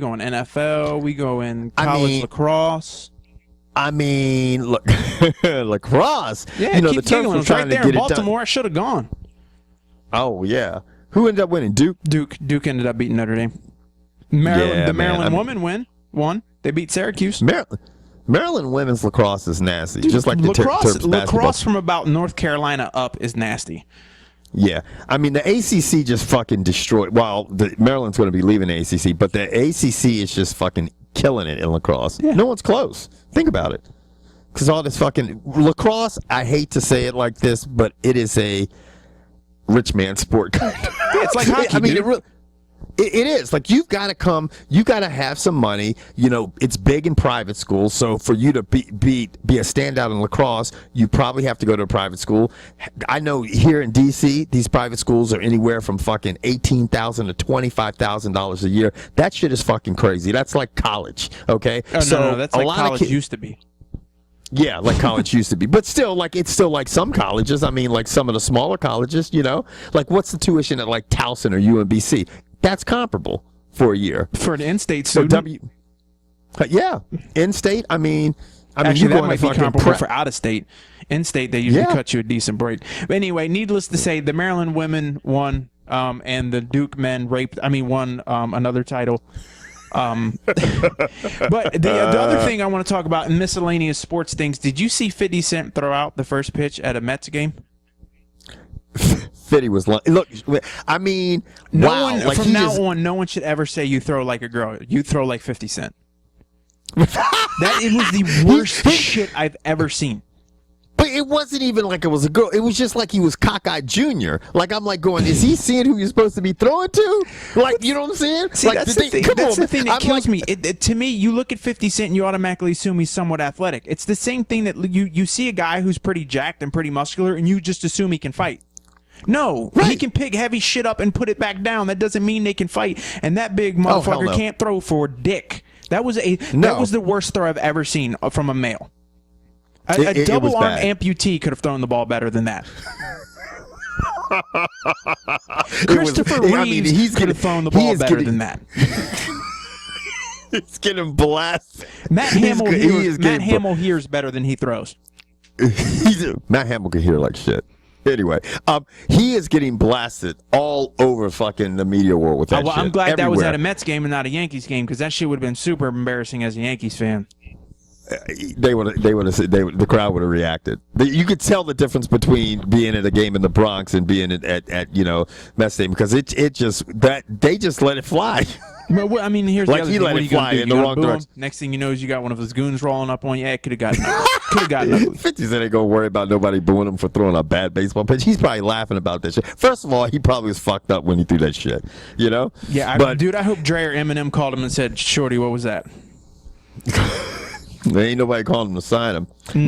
going NFL. We go in college lacrosse. I mean, look, lacrosse. Yeah, you know, Keith the Terps Keelan were was trying right there to in get it done. Baltimore. I should have gone. Oh yeah, who ended up winning? Duke. Duke ended up beating Notre Dame. Maryland women won. They beat Syracuse. Maryland women's lacrosse is nasty, Dude, just like the Terps lacrosse basketball. from about North Carolina up is nasty. Yeah, I mean the ACC just fucking destroyed. Well, Maryland's going to be leaving the ACC, but the ACC is just fucking killing it in lacrosse. Yeah. No one's close. Think about it, because all this fucking lacrosse. I hate to say it like this, but it is a rich man sport. Yeah, it's like hockey. I mean, dude. it is. Like, you've got to come, you got to have some money. You know, it's big in private schools, so for you to be a standout in lacrosse, you probably have to go to a private school. I know here in D.C., these private schools are anywhere from fucking $18,000 to $25,000 a year. That shit is fucking crazy. That's like college, okay? Oh, no, that's like college used to be. Yeah, like college used to be. But still, like, it's still like some colleges. I mean, like some of the smaller colleges, you know? Like, what's the tuition at, like, Towson or UMBC? That's comparable for a year. For an in-state student? Yeah, in-state, I mean, Actually, you that go might be comparable for out-of-state. In-state, they usually cut you a decent break. But anyway, needless to say, the Maryland women won, and the Duke men won another title. But the other thing I want to talk about in miscellaneous sports things, did you see 50 Cent throw out the first pitch at a Mets game? 50 was look. I mean, from now on, no one should ever say you throw like a girl. You throw like 50 Cent. It was the worst shit I've ever seen. But it wasn't even like it was a girl. It was just like he was cockeyed junior. Like, I'm like going, is he seeing who you're supposed to be throwing to? Like, you know what I'm saying? See, like, that's the thing that kills me. To me, you look at 50 Cent and you automatically assume he's somewhat athletic. It's the same thing that you see a guy who's pretty jacked and pretty muscular and you just assume he can fight. No, he can pick heavy shit up and put it back down. That doesn't mean they can fight. And that big motherfucker can't throw for dick. That was the worst throw I've ever seen from a male. A double-arm amputee could have thrown the ball better than that. Christopher Reeves could have thrown the ball better than that. He's getting blasted. Matt Hamill hears better than he throws. Matt Hamill can hear like shit. Anyway, he is getting blasted all over fucking the media world with that shit. I'm glad everywhere. That was at a Mets game and not a Yankees game, because that shit would have been super embarrassing as a Yankees fan. The crowd would have reacted. You could tell the difference between being at a game in the Bronx and being at Mets Stadium, because they just let it fly. Well, I mean, here's the other thing. He let it fly in the wrong direction. Next thing you know is you got one of his goons rolling up on you. Yeah, it could have gotten ugly. 50 Cent ain't gonna worry about nobody booing him for throwing a bad baseball pitch. He's probably laughing about that shit. First of all, he probably was fucked up when he threw that shit. You know? Yeah, dude, I hope Dre or Eminem called him and said, "Shorty, what was that?" There ain't nobody calling him to sign him.